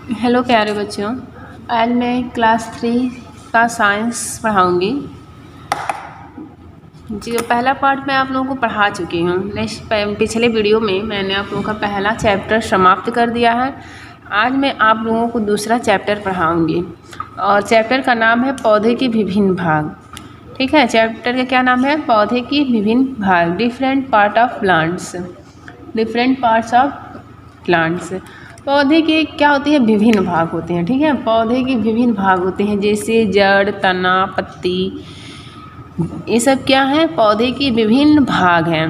Hello प्यारे बच्चों, आज मैं क्लास 3 का साइंस पढ़ाऊंगी। जो पहला पार्ट मैं आप लोगों को पढ़ा चुकी हूँ। पिछले वीडियो में मैंने आप लोगों का पहला चैप्टर समाप्त कर दिया है। आज मैं आप लोगों को दूसरा चैप्टर पढ़ाऊंगी और चैप्टर का नाम है पौधे के विभिन्न भाग। ठीक है, चैप्टर का क्या नाम है? पौधे की विभिन्न भाग, different part of plants, different parts of plants. पौधे के क्या होते हैं? विभिन्न भाग होते हैं। ठीक है, पौधे के विभिन्न भाग होते हैं, जैसे जड़, तना, पत्ती, ये सब क्या है? पौधे के विभिन्न भाग हैं।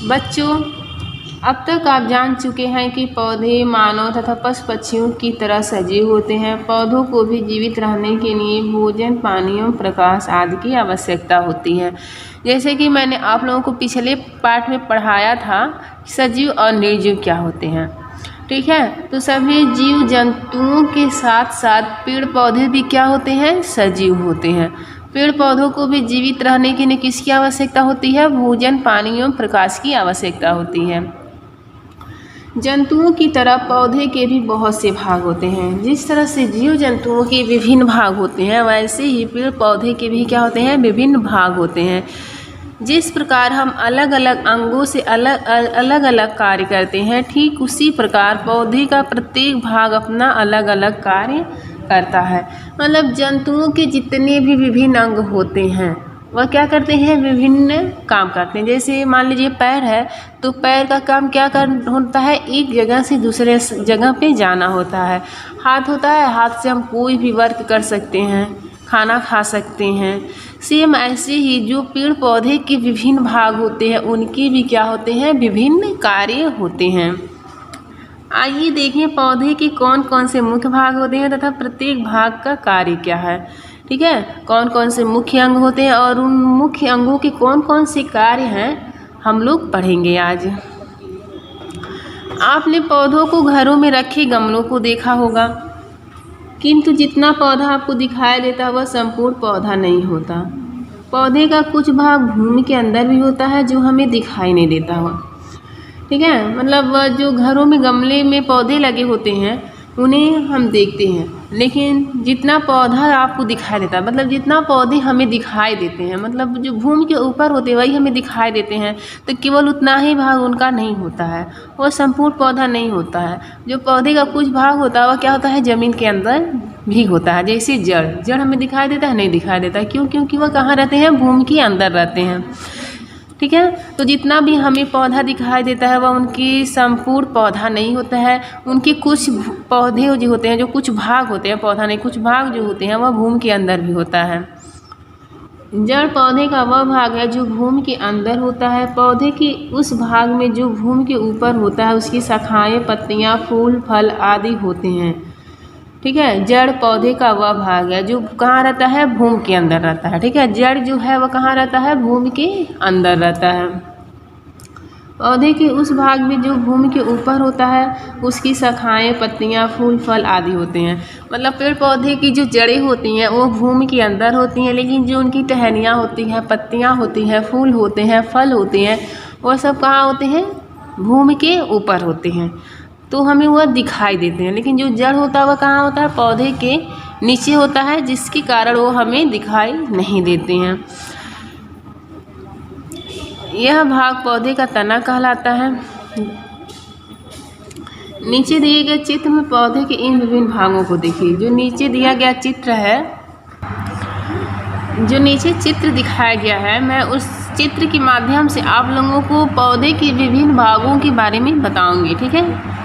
बच्चों, अब तक आप जान चुके हैं कि पौधे मानव तथा पशु पक्षियों की तरह सजीव होते हैं। पौधों को भी जीवित रहने के लिए भोजन, पानी एवं प्रकाश आदि की आवश्यकता होती है। जैसे कि मैंने आप लोगों को पिछले पार्ट में पढ़ाया था, सजीव और निर्जीव क्या होते हैं। ठीक है, तो सभी जीव जंतुओं के साथ साथ पेड़ पौधे भी क्या होते हैं? सजीव होते हैं। पेड़ पौधों को भी जीवित रहने के लिए किसकी आवश्यकता होती है? भोजन, पानी एवं प्रकाश की आवश्यकता होती है। जंतुओं की तरह पौधे के भी बहुत से भाग होते हैं। जिस तरह से जीव जंतुओं के विभिन्न भाग होते हैं, वैसे ही पेड़ पौधे के भी क्या होते हैं? विभिन्न भाग होते हैं। जिस प्रकार हम अलग अलग अंगों से अलग अलग कार्य करते हैं, ठीक उसी प्रकार पौधे का प्रत्येक भाग अपना अलग अलग कार्य करता है। मतलब जंतुओं के जितने भी विभिन्न अंग होते हैं, वह क्या करते हैं? विभिन्न काम करते हैं। जैसे मान लीजिए पैर है, तो पैर का काम क्या होता है? एक जगह से दूसरे जगह पे जाना होता है। हाथ होता है, हाथ से हम कोई भी वर्क कर सकते हैं, खाना खा सकते हैं। सेम ऐसे ही जो पेड़ पौधे के विभिन्न भाग होते हैं, उनके भी क्या होते हैं? विभिन्न कार्य होते हैं। आइए देखें पौधे के कौन कौन से मुख्य भाग होते हैं तथा प्रत्येक भाग का कार्य क्या है। ठीक है, कौन कौन से मुख्य अंग होते हैं और उन मुख्य अंगों के कौन कौन से कार्य हैं, हम लोग पढ़ेंगे आज। आपने पौधों को घरों में रखे गमलों को देखा होगा, किंतु जितना पौधा आपको दिखाई देता है वह संपूर्ण पौधा नहीं होता। पौधे का कुछ भाग भूमि के अंदर भी होता है, जो हमें दिखाई नहीं देता हुआ। ठीक है, मतलब जो घरों में गमले में पौधे लगे होते हैं, उन्हें हम देखते हैं, लेकिन जितना पौधा आपको दिखाई देता है, मतलब जितना पौधे हमें दिखाई देते हैं, मतलब जो भूमि के ऊपर होते हैं वही हमें दिखाई देते हैं, तो केवल उतना ही भाग उनका नहीं होता है, वो संपूर्ण पौधा नहीं होता है। जो पौधे का कुछ भाग होता है वह क्या होता है? ज़मीन के अंदर भी होता है। जैसे जड़, जड़ हमें दिखाई देता है? नहीं दिखाई देता। क्यों? क्योंकि वह कहाँ रहते हैं? भूमि के अंदर रहते हैं। ठीक है, तो जितना भी हमें पौधा दिखाई देता है वह उनकी संपूर्ण पौधा नहीं होता है। उनके कुछ पौधे जो होते हैं, जो कुछ भाग होते हैं, पौधा नहीं, कुछ भाग जो होते हैं वह भूमि के अंदर भी होता है। जड़ पौधे का वह भाग है जो भूमि के अंदर होता है। पौधे के उस भाग में जो भूमि के ऊपर होता है, उसकी शाखाएं, पत्तियां, फूल, फल आदि होते हैं। ठीक है, जड़ पौधे का वह भाग है जो कहाँ रहता है? भूमि के अंदर रहता है। ठीक है, जड़ जो है वह कहाँ रहता है? भूमि के अंदर रहता है। पौधे के उस भाग में जो भूमि के ऊपर होता है, उसकी शाखाएं, पत्तियां, फूल, फल आदि होते हैं। मतलब पेड़ पौधे की जो जड़ें होती हैं वो भूमि के अंदर होती हैं, लेकिन जो उनकी टहनियाँ होती हैं, पत्तियां होती हैं, फूल होते हैं, फल होते हैं, वो सब कहाँ होते हैं? भूमि के ऊपर होते हैं, तो हमें वह दिखाई देते हैं। लेकिन जो जड़ होता है वह कहाँ होता है? पौधे के नीचे होता है, जिसके कारण वो हमें दिखाई नहीं देते हैं। यह भाग पौधे का तना कहलाता है। नीचे दिए गए चित्र में पौधे के इन विभिन्न भागों को देखिए। जो नीचे दिया गया चित्र है, जो नीचे चित्र दिखाया गया है, मैं उस चित्र के माध्यम से आप लोगों को पौधे के विभिन्न भागों के बारे में बताऊंगी। ठीक है,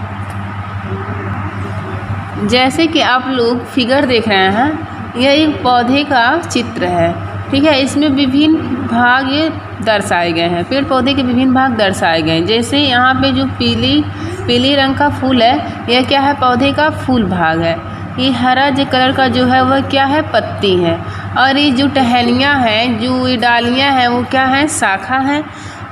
जैसे कि आप लोग फिगर देख रहे हैं, यह एक पौधे का चित्र है। ठीक है, इसमें विभिन्न भाग ये दर्शाए गए हैं, पेड़ पौधे के विभिन्न भाग दर्शाए गए हैं। जैसे यहाँ पे जो पीली रंग का फूल है, यह क्या है? पौधे का फूल भाग है। ये हरा जो कलर का जो है वह क्या है? पत्ती है। और ये जो टहनियाँ हैं, जो ये डालियाँ हैं, वो क्या है? शाखा है।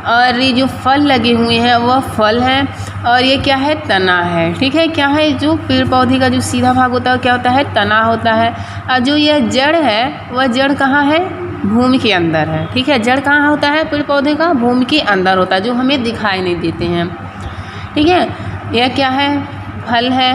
और ये जो फल लगे हुए हैं वह फल हैं। और ये क्या है? तना है। ठीक है, क्या है? जो पेड़ पौधे का जो सीधा भाग होता है क्या होता है? तना होता है। और जो यह जड़ है, वह जड़ कहाँ है? भूमि के अंदर है। ठीक है, जड़ कहाँ होता है? पेड़ पौधे का भूमि के अंदर होता है, जो हमें दिखाई नहीं देते हैं। ठीक है, यह क्या है? फल है,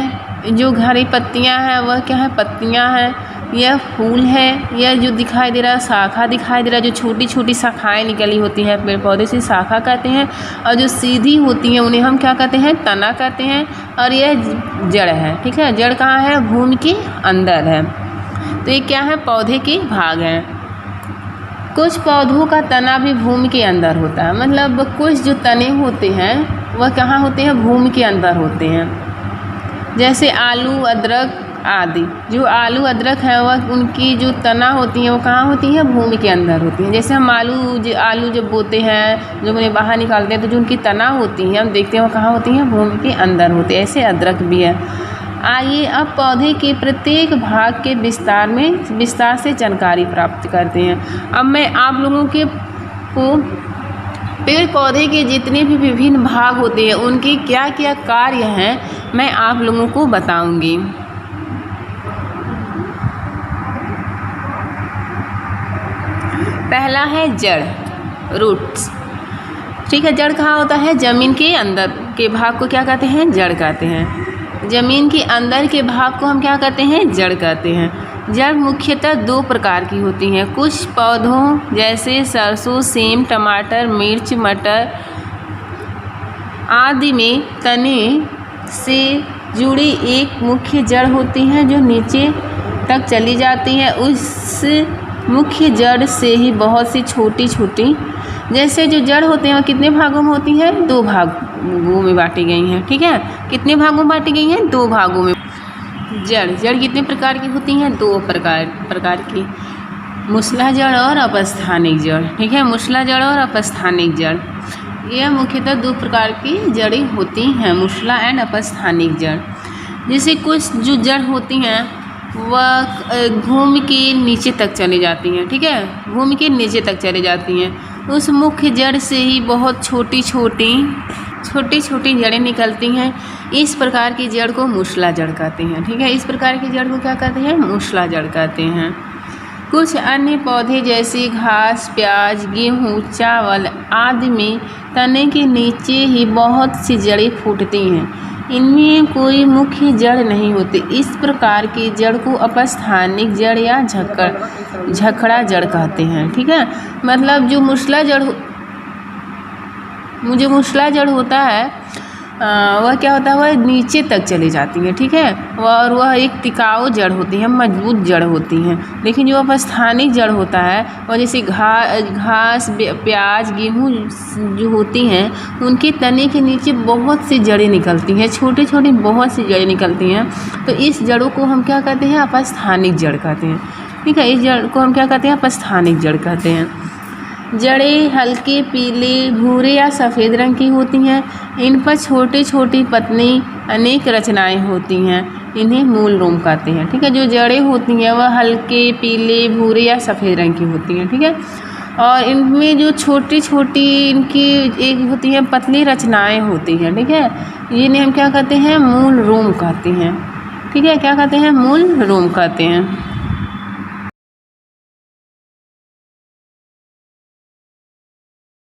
जो हरी पत्तियां हैं वह क्या है, पत्तियां हैं, यह फूल है, यह जो दिखाई दे रहा है शाखा दिखाई दे रहा है, जो छोटी छोटी शाखाएं निकली होती हैं पेड़ पौधे से शाखा कहते हैं, और जो सीधी होती हैं उन्हें हम क्या कहते हैं, तना कहते हैं, और यह जड़ है। ठीक है, जड़ कहाँ है, भूमि के अंदर है। तो ये क्या है, पौधे के भाग हैं। कुछ पौधों का तना भी भूमि के अंदर होता है, मतलब कुछ जो तने होते हैं वह कहाँ होते हैं, भूमि के अंदर होते हैं। जैसे आलू, अदरक आदि। जो आलू अदरक है वह उनकी जो तना होती है वो कहाँ होती है, भूमि के अंदर होती हैं। जैसे हम आलू जब बोते हैं, जब उन्हें बाहर निकालते हैं तो जो उनकी तना होती हैं हम देखते हैं वो कहाँ होती हैं, भूमि के अंदर होती है। ऐसे अदरक भी है। आइए अब पौधे के प्रत्येक भाग के विस्तार से जानकारी प्राप्त करते हैं। अब मैं आप लोगों को पेड़ पौधे के जितने भी विभिन्न भाग होते हैं उनके क्या क्या कार्य हैं मैं आप लोगों को बताऊंगी। पहला है जड़, रूट्स। ठीक है, जड़ कहाँ होता है, ज़मीन के अंदर के भाग को क्या कहते हैं, जड़ कहते हैं। ज़मीन के अंदर के भाग को हम क्या कहते हैं, जड़ कहते हैं। जड़ मुख्यतः दो प्रकार की होती हैं। कुछ पौधों जैसे सरसों, सेम, टमाटर, मिर्च, मटर आदि में तने से जुड़ी एक मुख्य जड़ होती है जो नीचे तक चली जाती है। उस मुख्य जड़ से ही बहुत सी छोटी छोटी, जैसे जो जड़ होते हैं वो कितने भागों में होती हैं, दो भागों में बांटी गई हैं। ठीक है, कितने भागों में बांटी गई हैं, दो भागों में। जड़ कितने प्रकार की होती हैं, दो प्रकार की, मूसला जड़ और अपस्थानिक जड़। ठीक है, मूसला जड़ और अपस्थानिक जड़, यह मुख्यतः दो प्रकार की जड़ें होती हैं, मूसला एंड अपस्थानिक जड़। जैसे कुछ जो जड़ होती हैं वह भूमि के नीचे तक चली जाती हैं। ठीक है, भूमि के नीचे तक चली जाती हैं। उस मुख्य जड़ से ही बहुत छोटी छोटी जड़ें निकलती हैं। इस प्रकार की जड़ को मूसला जड़ कहते हैं। ठीक है, इस प्रकार की जड़ को क्या कहते हैं, मूसला जड़ कहते हैं। कुछ अन्य पौधे जैसे घास, प्याज, गेहूँ, चावल आदि में तने के नीचे ही बहुत सी जड़ें फूटती हैं। इनमें कोई मुख्य जड़ नहीं होती। इस प्रकार की जड़ को अपस्थानिक जड़ या झखड़ा जड़ कहते हैं। ठीक है, मतलब जो मूसला जड़ होता है वह क्या होता है, वह नीचे तक चली जाती है। ठीक है, और वह एक टिकाऊ जड़ होती है, मजबूत जड़ होती हैं। लेकिन जो अपस्थानिक जड़ होता है वह जैसे घास, प्याज, गेहूँ जो होती हैं उनके तने के नीचे बहुत सी जड़ें निकलती हैं, छोटी छोटी बहुत सी जड़ें निकलती हैं। तो इस जड़ों को हम क्या कहते हैं, अपस्थानिक जड़ कहते हैं। ठीक है, इस जड़ को हम क्या कहते हैं, अपस्थानिक जड़ कहते हैं। जड़ें हल्के पीले, भूरे या सफ़ेद रंग की होती हैं। इन पर छोटी छोटी पतली अनेक रचनाएं होती हैं। इन्हें मूल रोम कहते हैं। ठीक है, जो जड़ें होती हैं वह हल्के पीले, भूरे या सफ़ेद रंग की होती हैं। ठीक है, और इनमें जो छोटी छोटी इनकी एक होती हैं पतली रचनाएं होती हैं। ठीक है, इन्हें हम क्या कहते हैं, मूल रोम कहते हैं। ठीक है, क्या कहते हैं, मूल रोम कहते हैं।